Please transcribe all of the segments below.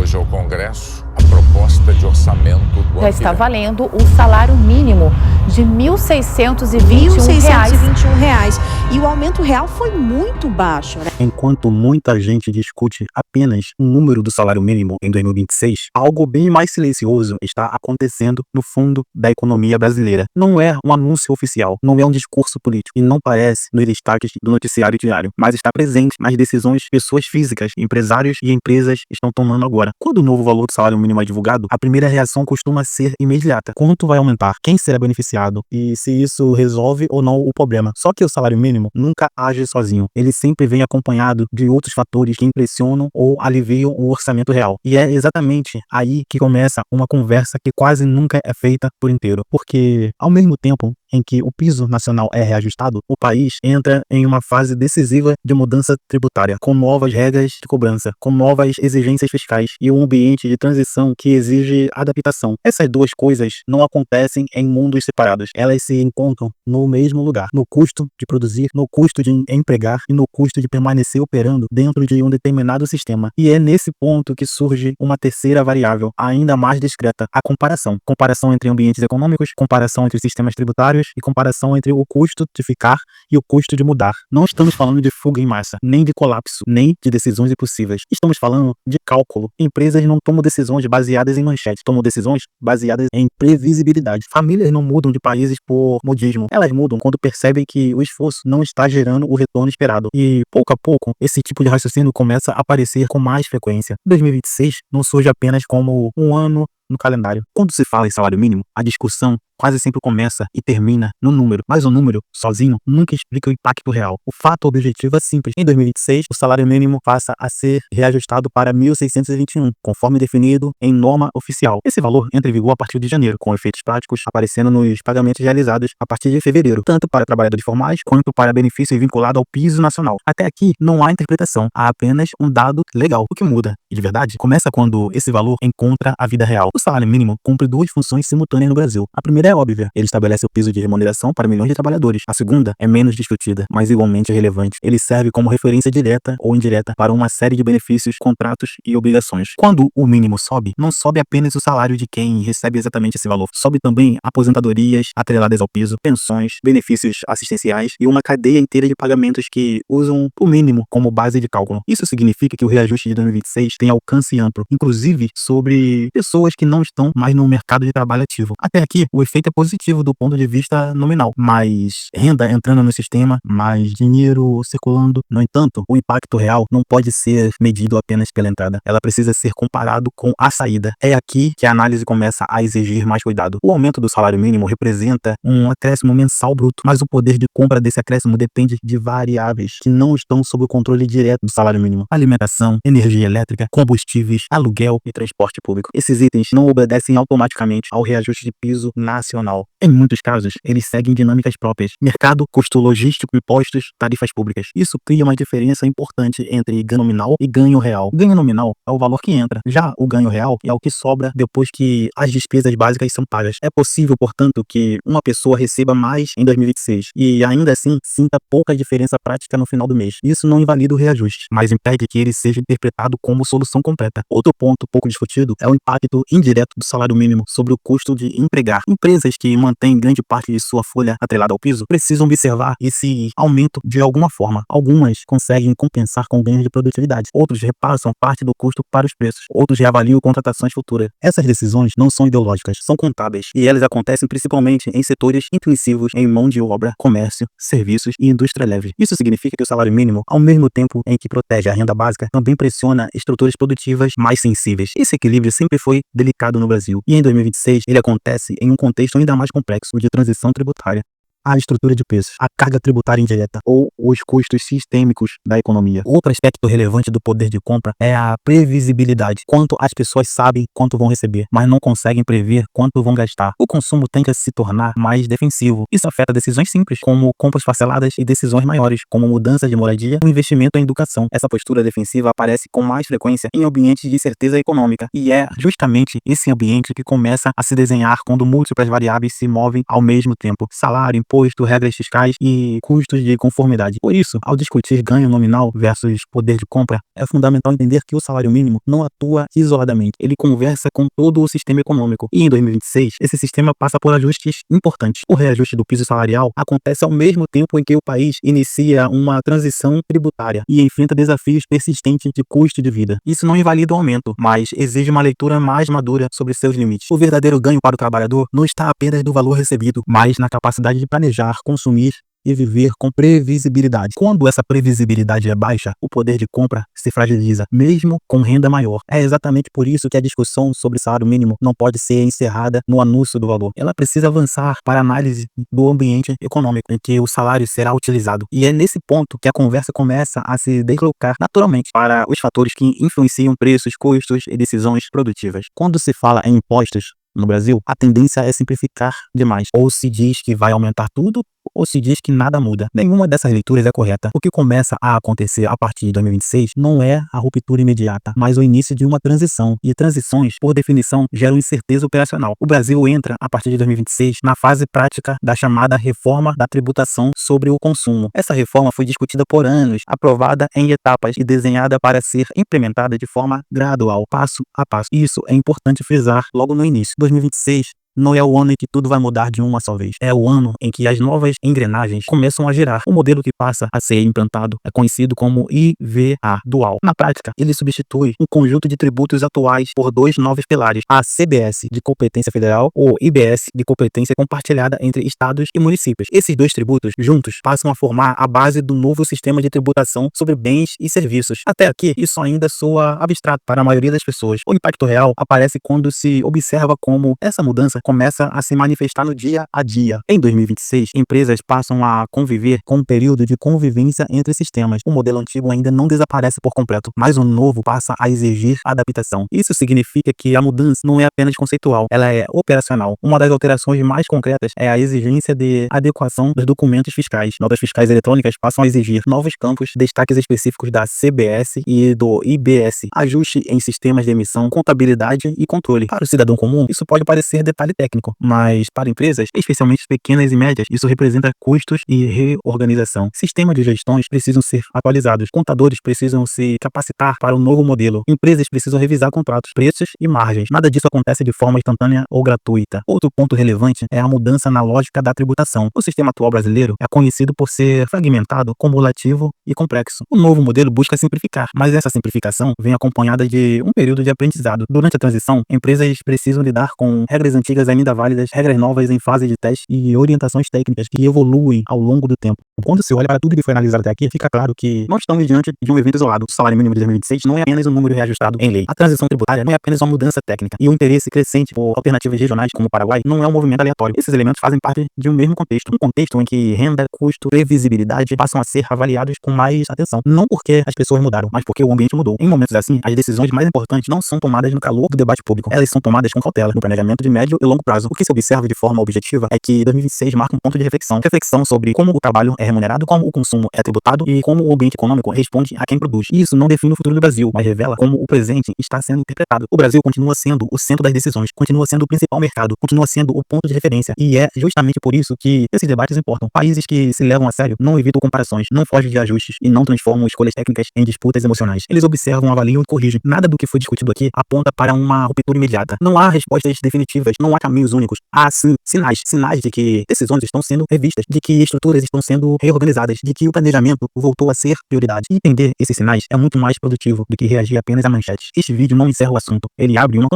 hoje ao Congresso a proposta de orçamento do Já ano está que vem. valendo o salário mínimo de R$ 1.621. R$ 1.621. E o aumento real foi muito baixo, né? Enquanto muita gente discute apenas o número do salário mínimo em 2026, algo bem mais silencioso está acontecendo no fundo da economia brasileira. Não é um anúncio oficial, não é um discurso político e não aparece nos destaques do noticiário diário, mas está presente nas decisões que pessoas físicas, empresários e empresas estão tomando agora. Quando o novo valor do salário mínimo é divulgado, a primeira reação costuma ser imediata. Quanto vai aumentar? Quem será beneficiado? E se isso resolve ou não o problema? Só que o salário mínimo nunca age sozinho. Ele sempre vem acompanhado de outros fatores que impressionam ou aliviam o orçamento real. E é exatamente aí que começa uma conversa que quase nunca é feita por inteiro. Porque, ao mesmo tempo em que o piso nacional é reajustado, o país entra em uma fase decisiva de mudança tributária, com novas regras de cobrança, com novas exigências fiscais e um ambiente de transição que exige adaptação. Essas duas coisas não acontecem em mundos separados. Elas se encontram no mesmo lugar, no custo de produzir, no custo de empregar e no custo de permanecer operando dentro de um determinado sistema. E é nesse ponto que surge uma terceira variável, ainda mais discreta, a comparação. Comparação entre ambientes econômicos, comparação entre sistemas tributários e comparação entre o custo de ficar e o custo de mudar. Não estamos falando de fuga em massa, nem de colapso, nem de decisões impossíveis. Estamos falando de cálculo. Empresas não tomam decisões baseadas em manchetes, tomam decisões baseadas em previsibilidade. Famílias não mudam de países por modismo. Elas mudam quando percebem que o esforço não está gerando o retorno esperado. E, pouco a pouco, esse tipo de raciocínio começa a aparecer com mais frequência. 2026 não surge apenas como um ano no calendário. Quando se fala em salário mínimo, a discussão quase sempre começa e termina no número, mas o número, sozinho, nunca explica o impacto real. O fato objetivo é simples. Em 2026, o salário mínimo passa a ser reajustado para 1.621, conforme definido em norma oficial. Esse valor entra em vigor a partir de janeiro, com efeitos práticos aparecendo nos pagamentos realizados a partir de fevereiro, tanto para trabalhadores formais quanto para benefício vinculado ao piso nacional. Até aqui, não há interpretação, há apenas um dado legal. O que muda, e de verdade, começa quando esse valor encontra a vida real. O salário mínimo cumpre duas funções simultâneas no Brasil. A primeira é óbvia. Ele estabelece o piso de remuneração para milhões de trabalhadores. A segunda é menos discutida, mas igualmente relevante. Ele serve como referência direta ou indireta para uma série de benefícios, contratos e obrigações. Quando o mínimo sobe, não sobe apenas o salário de quem recebe exatamente esse valor. Sobe também aposentadorias atreladas ao piso, pensões, benefícios assistenciais e uma cadeia inteira de pagamentos que usam o mínimo como base de cálculo. Isso significa que o reajuste de 2026 tem alcance amplo, inclusive sobre pessoas que não estão mais no mercado de trabalho ativo. Até aqui, o efeito é positivo do ponto de vista nominal, mais renda entrando no sistema, mais dinheiro circulando. No entanto, o impacto real não pode ser medido apenas pela entrada. Ela precisa ser comparado com a saída. É aqui que a análise começa a exigir mais cuidado. O aumento do salário mínimo representa um acréscimo mensal bruto, mas o poder de compra desse acréscimo depende de variáveis que não estão sob o controle direto do salário mínimo. Alimentação, energia elétrica, combustíveis, aluguel e transporte público. Esses itens não obedecem automaticamente ao reajuste de piso nacional. Em muitos casos, eles seguem dinâmicas próprias. Mercado, custo logístico, impostos, tarifas públicas. Isso cria uma diferença importante entre ganho nominal e ganho real. Ganho nominal é o valor que entra. Já o ganho real é o que sobra depois que as despesas básicas são pagas. É possível, portanto, que uma pessoa receba mais em 2026 e ainda assim sinta pouca diferença prática no final do mês. Isso não invalida o reajuste, mas impede que ele seja interpretado como solução completa. Outro ponto pouco discutido é o impacto indireto do salário mínimo sobre o custo de empregar. Empresas que mantêm grande parte de sua folha atrelada ao piso precisam observar esse aumento de alguma forma. Algumas conseguem compensar com ganhos de produtividade. Outros repassam parte do custo para os preços. Outros reavaliam contratações futuras. Essas decisões não são ideológicas, são contábeis. E elas acontecem principalmente em setores intensivos em mão de obra, comércio, serviços e indústria leve. Isso significa que o salário mínimo, ao mesmo tempo em que protege a renda básica, também pressiona estruturas produtivas mais sensíveis. Esse equilíbrio sempre foi delicado no Brasil. E em 2026, ele acontece em um contexto ainda mais complexo, o de transição tributária. A estrutura de preços, a carga tributária indireta ou os custos sistêmicos da economia. Outro aspecto relevante do poder de compra é a previsibilidade. Quanto as pessoas sabem quanto vão receber, mas não conseguem prever quanto vão gastar. O consumo tende a se tornar mais defensivo. Isso afeta decisões simples, como compras parceladas, e decisões maiores, como mudança de moradia ou investimento em educação. Essa postura defensiva aparece com mais frequência em ambientes de incerteza econômica, e é justamente esse ambiente que começa a se desenhar quando múltiplas variáveis se movem ao mesmo tempo. Salário, imposto, imposto, regras fiscais e custos de conformidade. Por isso, ao discutir ganho nominal versus poder de compra, é fundamental entender que o salário mínimo não atua isoladamente. Ele conversa com todo o sistema econômico. E em 2026, esse sistema passa por ajustes importantes. O reajuste do piso salarial acontece ao mesmo tempo em que o país inicia uma transição tributária e enfrenta desafios persistentes de custo de vida. Isso não invalida o aumento, mas exige uma leitura mais madura sobre seus limites. O verdadeiro ganho para o trabalhador não está apenas no valor recebido, mas na capacidade de planejar, consumir e viver com previsibilidade. Quando essa previsibilidade é baixa, o poder de compra se fragiliza, mesmo com renda maior. É exatamente por isso que a discussão sobre salário mínimo não pode ser encerrada no anúncio do valor. Ela precisa avançar para a análise do ambiente econômico em que o salário será utilizado. E é nesse ponto que a conversa começa a se deslocar naturalmente para os fatores que influenciam preços, custos e decisões produtivas. Quando se fala em impostos no Brasil, a tendência é simplificar demais. Ou se diz que vai aumentar tudo, ou se diz que nada muda. Nenhuma dessas leituras é correta. O que começa a acontecer a partir de 2026 não é a ruptura imediata, mas o início de uma transição. E transições, por definição, geram incerteza operacional. O Brasil entra, a partir de 2026, na fase prática da chamada reforma da tributação sobre o consumo. Essa reforma foi discutida por anos, aprovada em etapas e desenhada para ser implementada de forma gradual, passo a passo. Isso é importante frisar logo no início. 2026 não é o ano em que tudo vai mudar de uma só vez. É o ano em que as novas engrenagens começam a girar. O modelo que passa a ser implantado é conhecido como IVA dual. Na prática, ele substitui um conjunto de tributos atuais por dois novos pilares: a CBS de competência federal ou IBS de competência compartilhada entre estados e municípios. Esses dois tributos juntos passam a formar a base do novo sistema de tributação sobre bens e serviços. Até aqui, isso ainda soa abstrato para a maioria das pessoas. O impacto real aparece quando se observa como essa mudança começa a se manifestar no dia a dia. Em 2026, empresas passam a conviver com um período de convivência entre sistemas. O modelo antigo ainda não desaparece por completo, mas o novo passa a exigir adaptação. Isso significa que a mudança não é apenas conceitual, ela é operacional. Uma das alterações mais concretas é a exigência de adequação dos documentos fiscais. Notas fiscais eletrônicas passam a exigir novos campos, destaques específicos da CBS e do IBS, ajuste em sistemas de emissão, contabilidade e controle. Para o cidadão comum, isso pode parecer detalhe técnico, mas para empresas, especialmente pequenas e médias, isso representa custos e reorganização. Sistemas de gestões precisam ser atualizados, contadores precisam se capacitar para o novo modelo, empresas precisam revisar contratos, preços e margens. Nada disso acontece de forma instantânea ou gratuita. Outro ponto relevante é a mudança na lógica da tributação. O sistema atual brasileiro é conhecido por ser fragmentado, cumulativo e complexo. O novo modelo busca simplificar, mas essa simplificação vem acompanhada de um período de aprendizado. Durante a transição, empresas precisam lidar com regras antigas ainda válidas, regras novas em fase de teste e orientações técnicas que evoluem ao longo do tempo. Quando se olha para tudo que foi analisado até aqui, fica claro que não estamos diante de um evento isolado. O salário mínimo de 2026 não é apenas um número reajustado em lei. A transição tributária não é apenas uma mudança técnica. E o interesse crescente por alternativas regionais como o Paraguai não é um movimento aleatório. Esses elementos fazem parte de um mesmo contexto. Um contexto em que renda, custo, previsibilidade passam a ser avaliados com mais atenção. Não porque as pessoas mudaram, mas porque o ambiente mudou. Em momentos assim, as decisões mais importantes não são tomadas no calor do debate público. Elas são tomadas com cautela, no planejamento de médio e longo prazo. O que se observa de forma objetiva é que 2026 marca um ponto de reflexão. Reflexão sobre como o trabalho é remunerado, como o consumo é tributado e como o ambiente econômico responde a quem produz. Isso não define o futuro do Brasil, mas revela como o presente está sendo interpretado. O Brasil continua sendo o centro das decisões, continua sendo o principal mercado, continua sendo o ponto de referência. E é justamente por isso que esses debates importam. Países que se levam a sério não evitam comparações, não fogem de ajustes e não transformam escolhas técnicas em disputas emocionais. Eles observam, avaliam e corrigem. Nada do que foi discutido aqui aponta para uma ruptura imediata. Não há respostas definitivas, não há caminhos únicos. Há sim sinais de que decisões estão sendo revistas, de que estruturas estão sendo reorganizadas, de que o planejamento voltou a ser prioridade. E entender esses sinais é muito mais produtivo do que reagir apenas a manchetes. Este vídeo não encerra o assunto, ele abre uma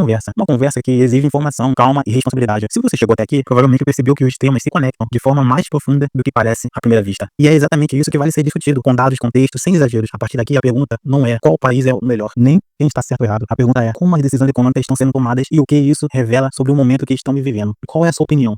conversa que exige informação, calma e responsabilidade. Se você chegou até aqui, provavelmente percebeu que os temas se conectam de forma mais profunda do que parece à primeira vista. E é exatamente isso que vale ser discutido, com dados, contexto, sem exageros. A partir daqui, a pergunta não é qual país é o melhor, nem quem está certo ou errado. A pergunta é como as decisões econômicas estão sendo tomadas e o que isso revela sobre o momento que estamos vivendo. Qual é a sua opinião?